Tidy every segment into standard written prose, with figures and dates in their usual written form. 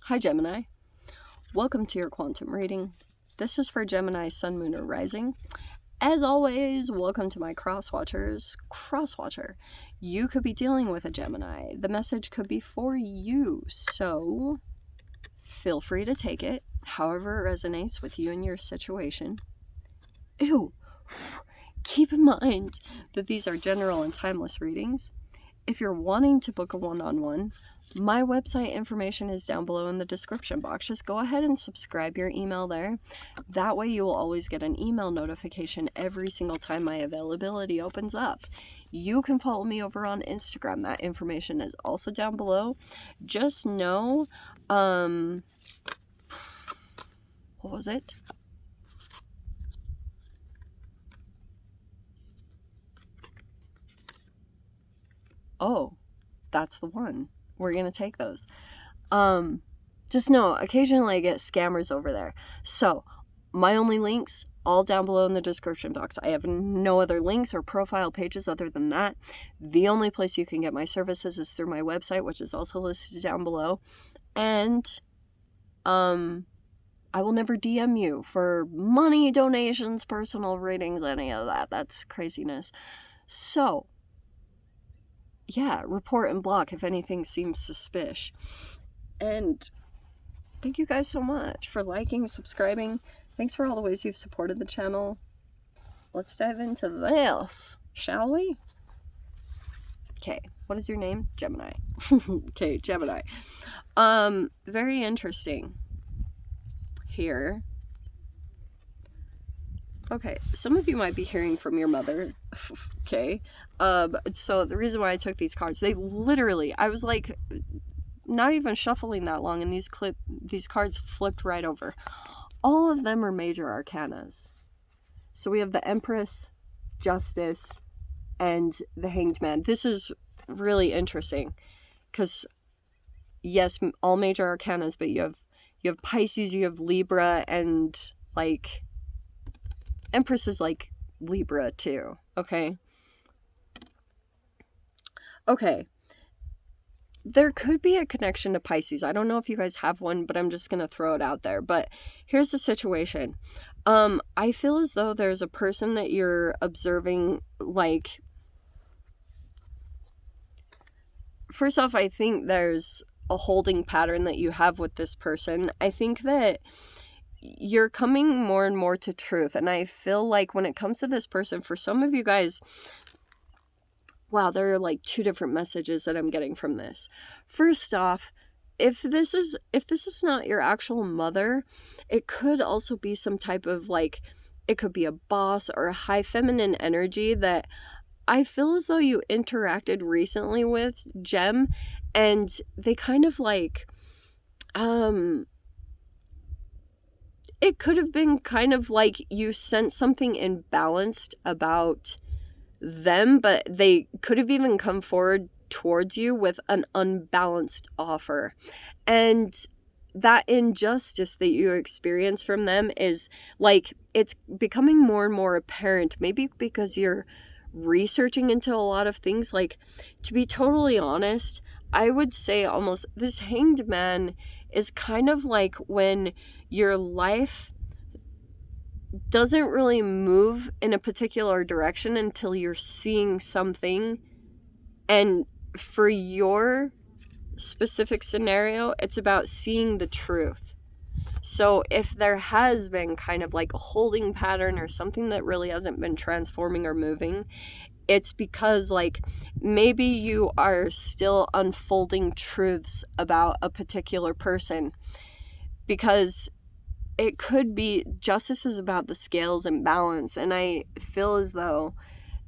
Hi Gemini, welcome to your quantum reading. This is for Gemini, Sun, Moon, or Rising. As always, welcome to my crosswatchers. Crosswatcher, you could be dealing with a Gemini. The message could be for you, so feel free to take it however it resonates with you and your situation. Ew! Keep in mind that these are general and timeless readings. If you're wanting to book a one-on-one, my website information is down below in the description box. Just go ahead and subscribe your email there. That way you will always get an email notification every single time my availability opens up. You can follow me over on Instagram. That information is also down below. Just know, what was it? Oh, that's the one. We're going to take those. Just know, occasionally I get scammers over there. So, my only links, all down below in the description box. I have no other links or profile pages other than that. The only place you can get my services is through my website, which is also listed down below. And, I will never DM you for money, donations, personal readings, any of that. That's craziness. So, yeah, report and block if anything seems suspicious. And thank you guys so much for liking, subscribing. Thanks for all the ways you've supported the channel. Let's dive into this, shall we? Okay, what is your name? Gemini. Okay, Gemini. Very interesting here. Okay, some of you might be hearing from your mother. Okay. So the reason why I took these cards, they literally, I was like, not even shuffling that long, and these cards flipped right over. All of them are major arcanas. So we have the Empress, Justice, and the Hanged Man. This is really interesting because, yes, all major arcanas, but you have Pisces, you have Libra, and like Empress is like Libra too. Okay. There could be a connection to Pisces. I don't know if you guys have one, but I'm just going to throw it out there. But here's the situation. I feel as though there's a person that you're observing, like, first off, I think there's a holding pattern that you have with this person. I think that you're coming more and more to truth. And I feel like when it comes to this person, for some of you guys, wow, there are like two different messages that I'm getting from this. First off, if this is not your actual mother, it could also be some type of like, it could be a boss or a high feminine energy that I feel as though you interacted recently with, Gem, and they kind of like, it could have been kind of like you sent something imbalanced about them, but they could have even come forward towards you with an unbalanced offer. And that injustice that you experience from them is like, it's becoming more and more apparent, maybe because you're researching into a lot of things. Like, to be totally honest, I would say almost this Hanged Man is kind of like when your life doesn't really move in a particular direction until you're seeing something. And for your specific scenario, it's about seeing the truth. So if there has been kind of like a holding pattern or something that really hasn't been transforming or moving, it's because like maybe you are still unfolding truths about a particular person, because it could be justice is about the scales and balance. And I feel as though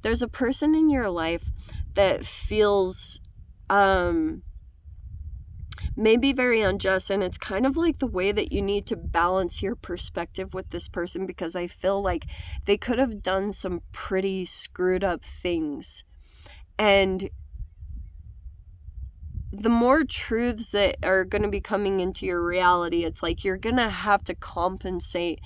there's a person in your life that feels maybe very unjust, and it's kind of like the way that you need to balance your perspective with this person, because I feel like they could have done some pretty screwed up things. And the more truths that are going to be coming into your reality, it's like you're going to have to compensate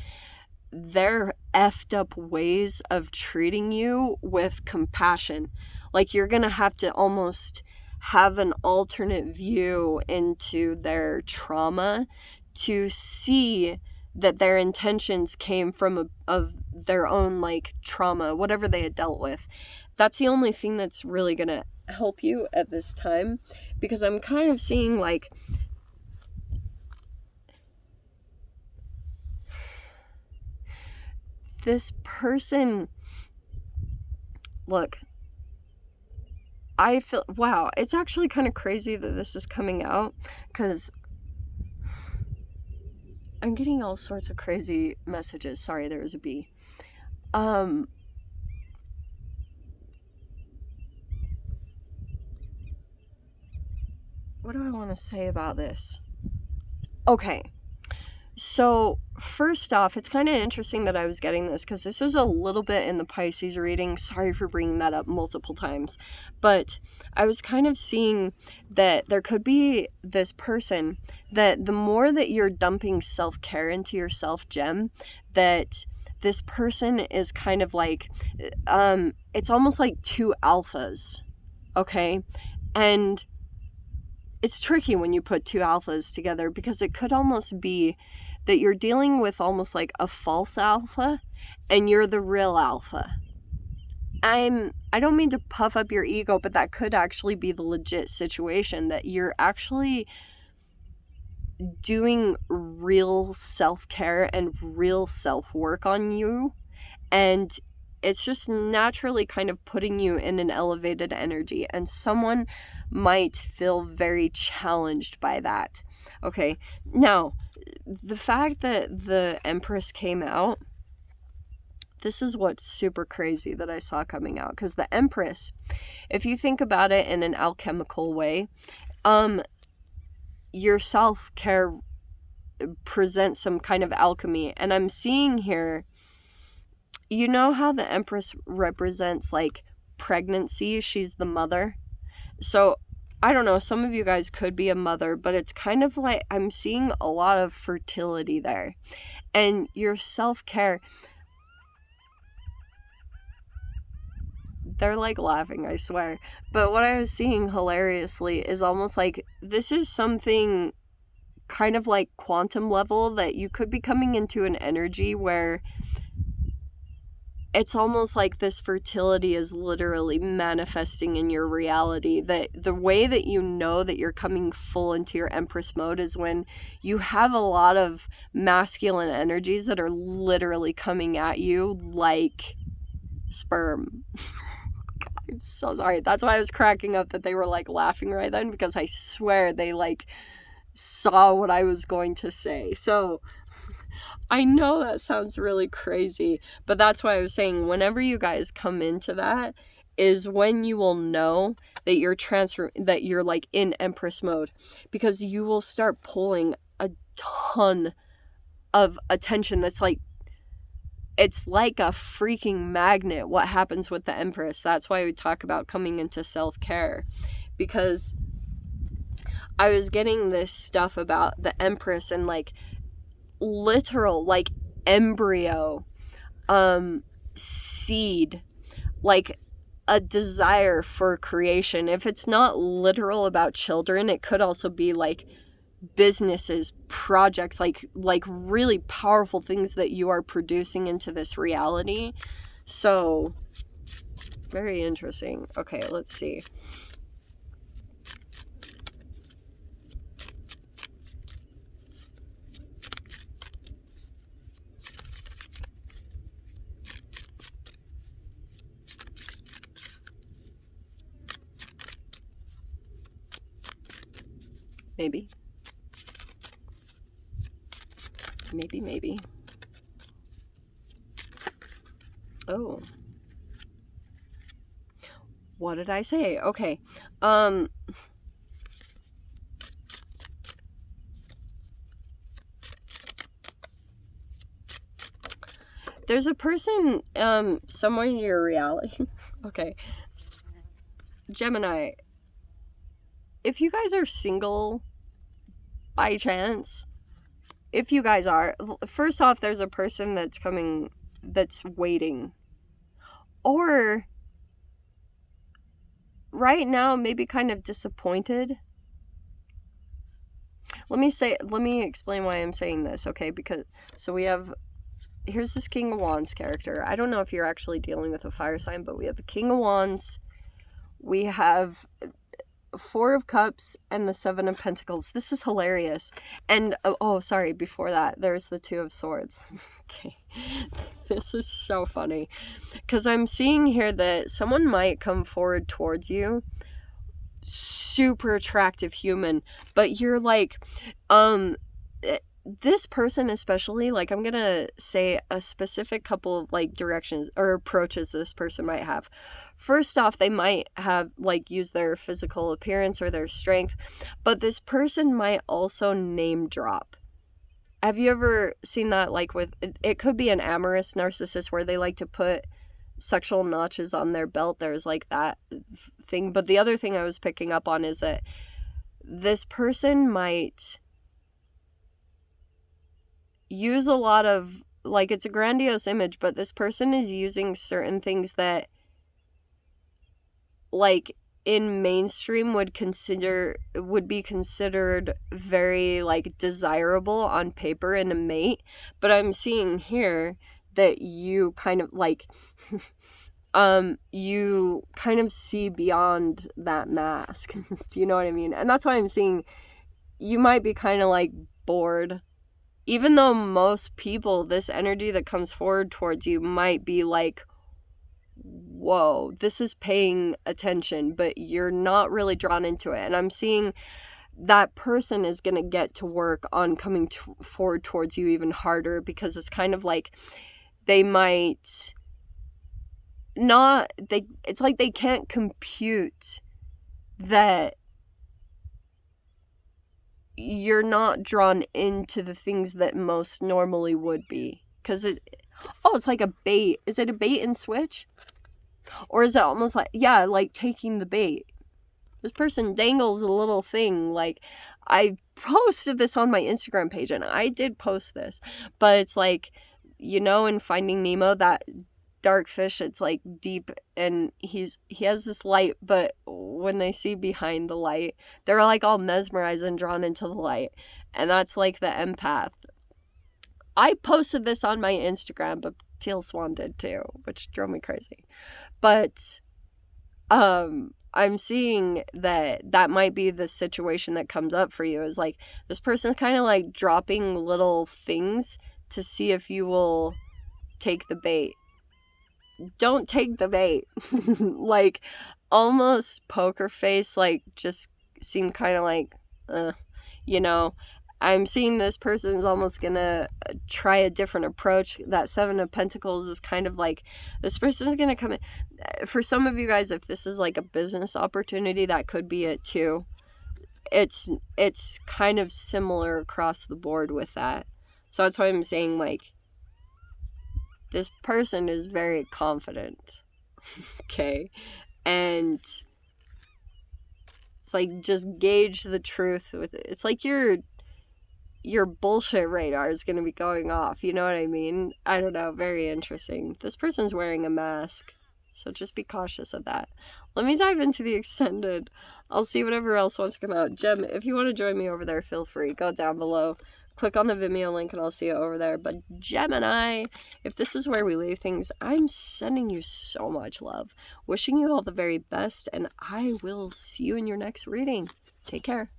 their effed up ways of treating you with compassion. Like, you're going to have to almost have an alternate view into their trauma to see that their intentions came from of their own like trauma, whatever they had dealt with. That's the only thing that's really gonna help you at this time, because I'm kind of seeing like this person, look, I feel, wow, it's actually kind of crazy that this is coming out, because I'm getting all sorts of crazy messages. Sorry, there was a bee. What do I want to say about this? Okay. So, first off, it's kind of interesting that I was getting this, because this was a little bit in the Pisces reading. Sorry for bringing that up multiple times. But I was kind of seeing that there could be this person that the more that you're dumping self-care into yourself, Gem, that this person is kind of like, it's almost like two alphas, okay? And it's tricky when you put two alphas together, because it could almost be that you're dealing with almost like a false alpha and you're the real alpha. I don't mean to puff up your ego, but that could actually be the legit situation, that you're actually doing real self-care and real self-work on you, and it's just naturally kind of putting you in an elevated energy, and someone might feel very challenged by that. Okay, now, the fact that the Empress came out, this is what's super crazy that I saw coming out, because the Empress, if you think about it in an alchemical way, your self-care presents some kind of alchemy, and I'm seeing here, you know how the Empress represents like pregnancy, she's the mother. So I don't know, some of you guys could be a mother, but it's kind of like I'm seeing a lot of fertility there. And your self-care, they're like laughing, I swear. But what I was seeing hilariously is almost like this is something kind of like quantum level, that you could be coming into an energy where it's almost like this fertility is literally manifesting in your reality. That the way that you know that you're coming full into your Empress mode is when you have a lot of masculine energies that are literally coming at you like sperm. God, I'm so sorry. That's why I was cracking up that they were like laughing right then, because I swear they like saw what I was going to say. So I know that sounds really crazy, but that's why I was saying whenever you guys come into that is when you will know that that you're like in Empress mode, because you will start pulling a ton of attention that's like, it's like a freaking magnet what happens with the Empress. That's why we talk about coming into self-care, because I was getting this stuff about the Empress and like literal like embryo, seed, like a desire for creation. If it's not literal about children, it could also be like businesses, projects, like really powerful things that you are producing into this reality. So very interesting. Okay, let's see. Maybe. Oh. What did I say? Okay. There's a person, somewhere in your reality. Okay. Gemini, if you guys are single by chance, if you guys are, first off, there's a person that's coming, that's waiting. Or right now maybe kind of disappointed. Let me explain why I'm saying this, okay? Because, so here's this King of Wands character. I don't know if you're actually dealing with a fire sign, but we have the King of Wands, we have Four of Cups, and the Seven of Pentacles. This is hilarious. And, sorry, before that, there's the Two of Swords. Okay. This is so funny. Because I'm seeing here that someone might come forward towards you, super attractive human, but you're like, this person especially, like, I'm gonna say a specific couple of like directions or approaches this person might have. First off, they might have like use their physical appearance or their strength, but this person might also name drop. Have you ever seen that? Like with, it could be an amorous narcissist where they like to put sexual notches on their belt. There's like that thing. But the other thing I was picking up on is that this person might use a lot of, like, it's a grandiose image, but this person is using certain things that, like, in mainstream would be considered very, like, desirable on paper in a mate. But I'm seeing here that you kind of, like, you kind of see beyond that mask. Do you know what I mean? And that's why I'm seeing you might be kind of, like, bored. Even though most people, this energy that comes forward towards you might be like, whoa, this is paying attention, but you're not really drawn into it. And I'm seeing that person is going to get to work on coming forward towards you even harder, because it's kind of like they might not, it's like they can't compute that you're not drawn into the things that most normally would be. Because it's like a bait. Is it a bait and switch? Or is it almost like, yeah, like taking the bait? This person dangles a little thing. Like, I posted this on my Instagram page, and I did post this. But it's like, you know, in Finding Nemo, that dark fish, it's like deep, and he has this light, but when they see behind the light, they're like all mesmerized and drawn into the light. And that's like the empath. I posted this on my Instagram, but Teal Swan did too, which drove me crazy. But I'm seeing that might be the situation that comes up for you, is like this person's kind of like dropping little things to see if you will take the bait. Don't take the bait. Like, almost poker face, like, just seem kind of like, you know. I'm seeing this person's almost gonna try a different approach. That Seven of Pentacles is kind of like, this person's gonna come in. For some of you guys, if this is like a business opportunity, that could be it too. It's kind of similar across the board with that. So that's why I'm saying, like, this person is very confident. Okay? And it's like, just gauge the truth with it. It's like your bullshit radar is going to be going off. You know what I mean? I don't know. Very interesting. This person's wearing a mask, so just be cautious of that. Let me dive into the extended. I'll see whatever else wants to come out. Gem, if you want to join me over there, feel free. Go down below. Click on the Vimeo link and I'll see you over there. But Gemini, if this is where we leave things, I'm sending you so much love. Wishing you all the very best, and I will see you in your next reading. Take care.